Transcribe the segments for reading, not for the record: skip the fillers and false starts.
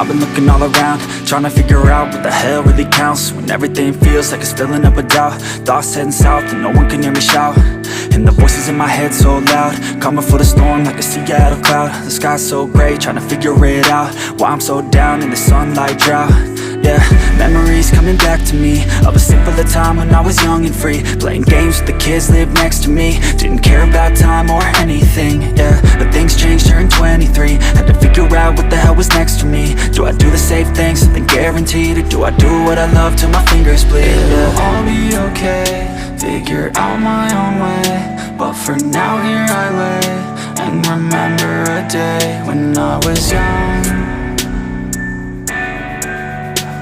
I've been looking all around, trying to figure out what the hell really counts, when everything feels like it's filling up with doubt. Thoughts heading south and no one can hear me shout, and the voices in my head so loud, coming for the storm like a Seattle cloud. The sky's so gray, trying to figure it out, why I'm so down in the sunlight drought. Yeah, memories coming back to me of a simpler time when I was young and free, playing games with the kids lived next to me. Didn't care about time or anything, yeah. But things changed, turned 23. Had to figure out what the hell was next for me. Do I do the safe thing, something guaranteed, or do I do what I love till my fingers bleed? It'll all be okay, figure out my own way. But for now here I lay and remember a day when I was young.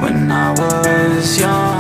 When I was young.